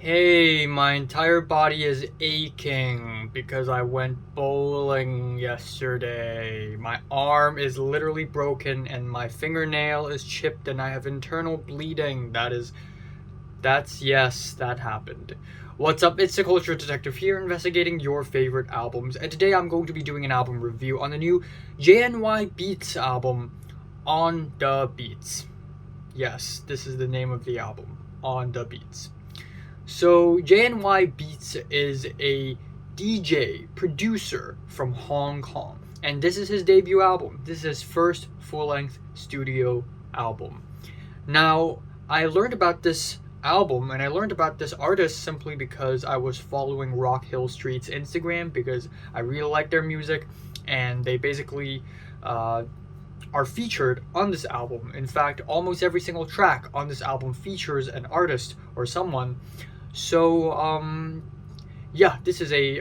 Hey, my entire body is aching because I went bowling yesterday. My arm is literally broken and my fingernail is chipped and I have internal bleeding. Yes, that happened. What's up? It's the Culture Detective here, investigating your favorite albums. And today I'm going to be doing an album review on the new JNYBeatz album, On the Beatz. Yes, this is the name of the album, On the Beatz. So JNYBeatz is a DJ producer from Hong Kong, and this is his debut album. This is his first full-length studio album. Now, I learned about this album and I learned about this artist simply because I was following Rock Hill Street's Instagram because I really like their music, and they basically are featured on this album. In fact, almost every single track on this album features an artist or someone. So, yeah, this is a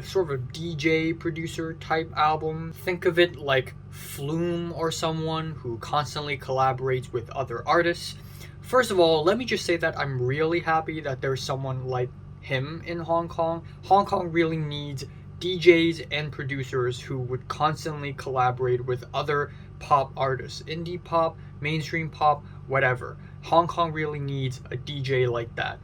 sort of a DJ producer type album. Think of it like Flume or someone who constantly collaborates with other artists. First of all, let me just say that I'm really happy that there's someone like him in Hong Kong. Hong Kong really needs DJs and producers who would constantly collaborate with other pop artists, indie pop, mainstream pop, whatever. Hong Kong really needs a DJ like that.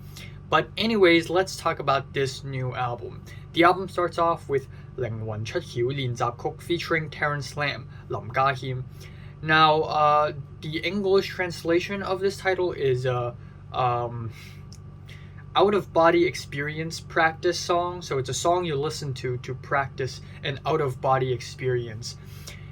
But anyways, let's talk about this new album. The album starts off with 靈魂出竅練習曲 featuring Terence Lam, Lam Ga Him. Now, the English translation of this title is out-of-body experience practice song. So it's a song you listen to practice an out-of-body experience.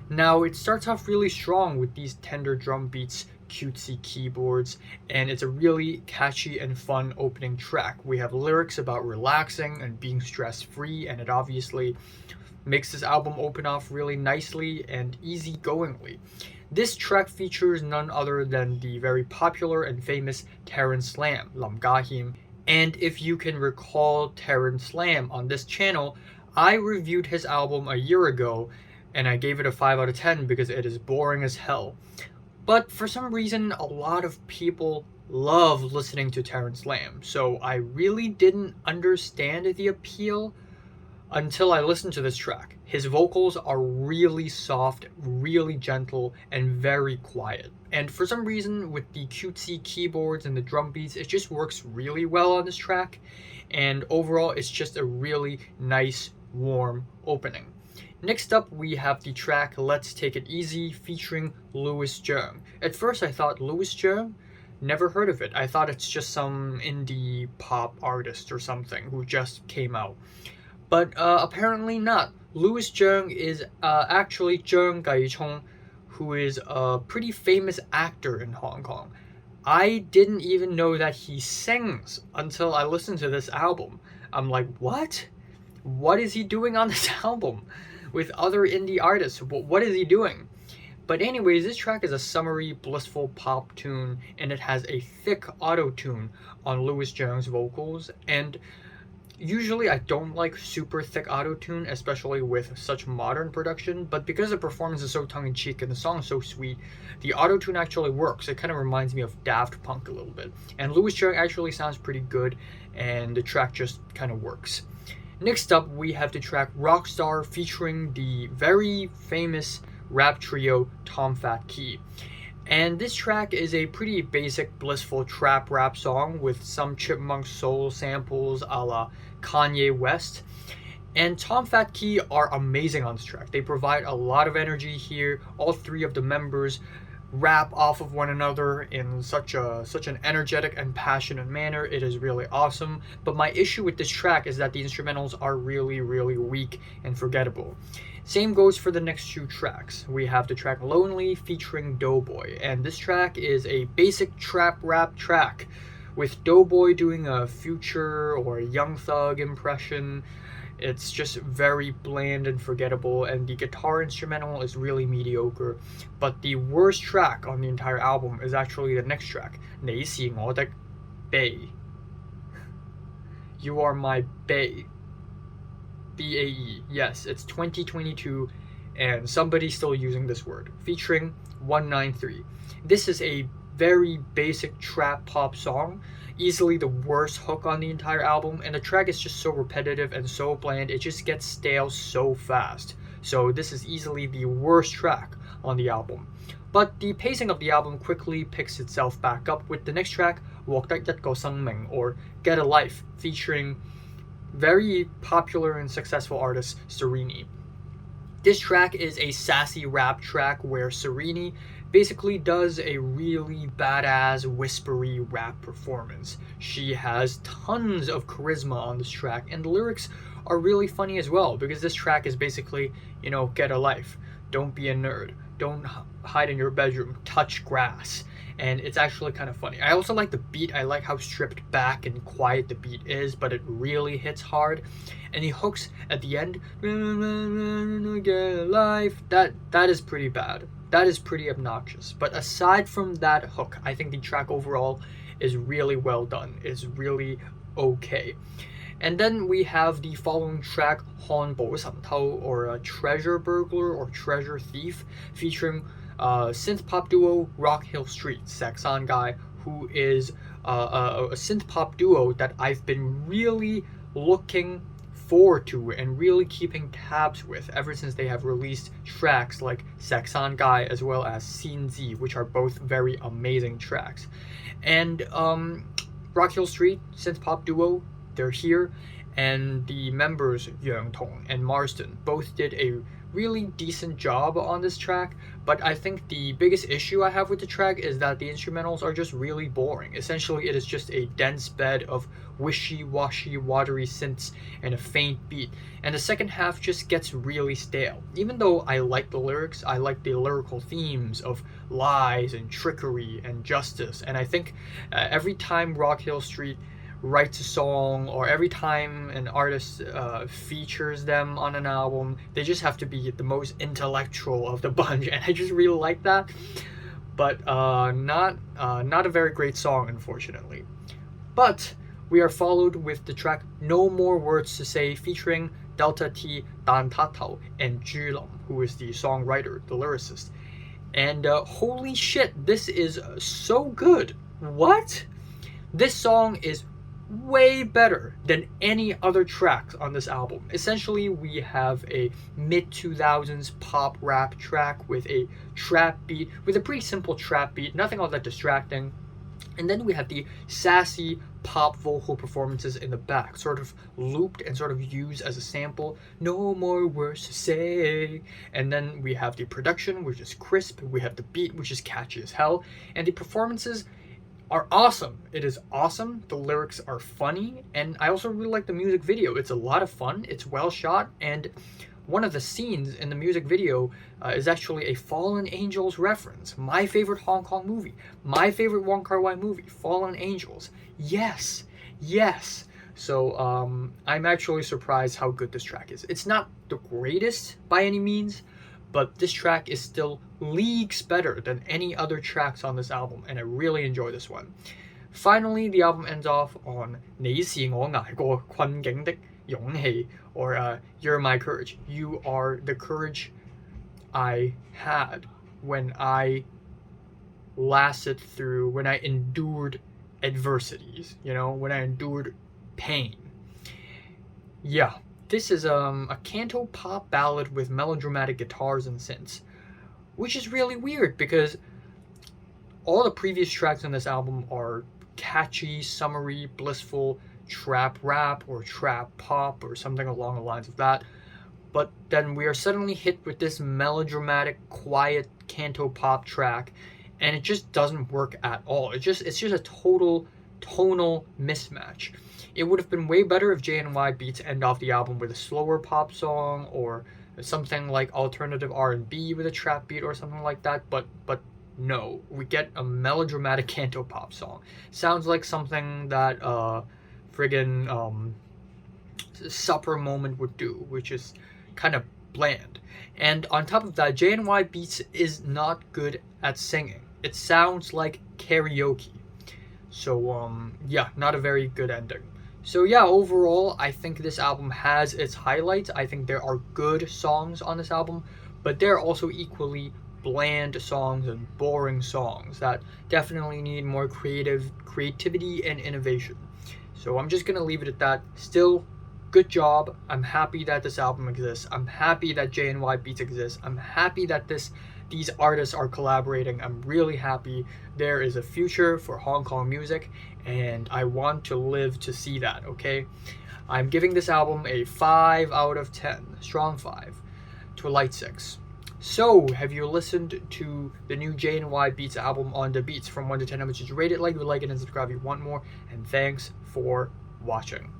Now, it starts off really strong with these tender drum beats, cutesy keyboards, and it's a really catchy and fun opening track. We have lyrics about relaxing and being stress-free, and it obviously makes this album open off really nicely and easygoingly. This track features none other than the very popular and famous Terence Lam, Lam Ga Him. And if you can recall Terence Lam on this channel, I reviewed his album a year ago and I gave it a 5 out of 10 because it is boring as hell. But for some reason, a lot of people love listening to Terence Lam, so I really didn't understand the appeal until I listened to this track. His vocals are really soft, really gentle, and very quiet. And for some reason, with the cutesy keyboards and the drum beats, it just works really well on this track. And overall, it's just a really nice, warm opening. Next up, we have the track Let's Take It Easy featuring Louis Zheng. At first, I thought Louis Zheng? Never heard of it. I thought it's just some indie pop artist or something who just came out. But apparently not. Louis Zheng is actually Zheng Gaichong, who is a pretty famous actor in Hong Kong. I didn't even know that he sings until I listened to this album. I'm like, what? What is he doing on this album with other indie artists? What is he doing? But anyways, this track is a summery, blissful pop tune, and it has a thick auto-tune on Louis Zheng's vocals. And usually I don't like super thick auto-tune, especially with such modern production, but because the performance is so tongue-in-cheek and the song is so sweet, the auto-tune actually works. It kind of reminds me of Daft Punk a little bit. And Louis Zheng actually sounds pretty good, and the track just kind of works. Next up, we have the track Rockstar featuring the very famous rap trio Tom Fat Key. And this track is a pretty basic, blissful trap rap song with some chipmunk soul samples a la Kanye West. And Tom Fat Key are amazing on this track. They provide a lot of energy here. All three of the members rap off of one another in such an energetic and passionate manner. It is really awesome. But my issue with this track is that the instrumentals are really, really weak and forgettable. Same goes for the next two tracks. We have the track Lonely featuring Doughboy, and this track is a basic trap rap track with Doughboy doing a Future or Young Thug impression. It's just very bland and forgettable, and the guitar instrumental is really mediocre. But the worst track on the entire album is actually the next track, 你是我的 Bae. You are my Bae. B-A-E. Yes, it's 2022, and somebody's still using this word. Featuring 193. This is a very basic trap pop song, easily the worst hook on the entire album, and the track is just so repetitive and so bland, it just gets stale so fast. So this is easily the worst track on the album. But the pacing of the album quickly picks itself back up with the next track, 獲得一個生命, or Get a Life, featuring very popular and successful artist Serrini. This track is a sassy rap track where Serrini basically does a really badass whispery rap performance. She has tons of charisma on this track, and the lyrics are really funny as well, because this track is basically, get a life, don't be a nerd, don't hide in your bedroom, touch grass. And it's actually kind of funny. I also like the beat. I like how stripped back and quiet the beat is, but it really hits hard. And the hooks at the end, get a life, that is pretty bad. That is pretty obnoxious. But aside from that hook, I think the track overall is really well done. It's really okay. And then we have the following track, 漢堡神偷, or a treasure burglar or treasure thief, featuring synth pop duo Rock Hill Street, Saxon Guy, who is a synth pop duo that I've been really looking forward to and really keeping tabs with ever since they have released tracks like Saxon Guy as well as Xin Zi, which are both very amazing tracks. And Rock Hill Street, synth pop duo, they're here, and the members Yang Tong and Marston both did a really decent job on this track, but I think the biggest issue I have with the track is that the instrumentals are just really boring. Essentially, it is just a dense bed of wishy-washy, watery synths and a faint beat, and the second half just gets really stale. Even though I like the lyrics, I like the lyrical themes of lies and trickery and justice, and I think every time Rock Hill Street writes a song, or every time an artist features them on an album, they just have to be the most intellectual of the bunch, and I just really like that. But not a very great song, unfortunately. But we are followed with the track No More Words to Say, featuring Delta T, Dan Tatao, and Zhu Lam, who is the songwriter, the lyricist. And holy shit, this is so good. What? This song is way better than any other tracks on this album. Essentially, we have a mid-2000s pop rap track with a trap beat, with a pretty simple trap beat, nothing all that distracting. And then we have the sassy pop vocal performances in the back, sort of looped and sort of used as a sample. No more words to say. And then we have the production, which is crisp. We have the beat, which is catchy as hell. And the performances are awesome. It is awesome. The lyrics are funny, and I also really like the music video. It's a lot of fun. It's well shot, and one of the scenes in the music video is actually a Fallen Angels reference. My favorite Hong Kong movie. My favorite Wong Kar-wai movie, Fallen Angels. Yes. So I'm actually surprised how good this track is. It's not the greatest by any means, but this track is still leagues better than any other tracks on this album, and I really enjoy this one. Finally, the album ends off on 你是我捱過困境的勇氣, or You're My Courage. You are the courage I had when I endured adversities, when I endured pain. Yeah. This is a canto pop ballad with melodramatic guitars and synths, which is really weird because all the previous tracks on this album are catchy, summery, blissful trap rap or trap pop or something along the lines of that. But then we are suddenly hit with this melodramatic, quiet canto pop track, and it just doesn't work at all. It's just a total tonal mismatch. It would have been way better if JNYBeatz end off the album with a slower pop song or something like alternative R&B with a trap beat or something like that, but no, we get a melodramatic canto pop song. Sounds like something that friggin' Supper Moment would do, which is kind of bland. And on top of that, JNYBeatz is not good at singing. It sounds like karaoke. So yeah, not a very good ending. So yeah, overall, I think this album has its highlights. I think there are good songs on this album, but there are also equally bland songs and boring songs that definitely need more creativity and innovation. So I'm just gonna leave it at that. Still, good job. I'm happy that this album exists. I'm happy that JNYBeatz exists. I'm happy that these artists are collaborating. I'm really happy. There is a future for Hong Kong music, and I want to live to see that, okay? I'm giving this album a 5 out of 10, strong 5, to a light 6. So, have you listened to the new JNYBeatz album on the Beatz from 1 to 10? How much did you rate it? Like it, and subscribe if you want more. And thanks for watching.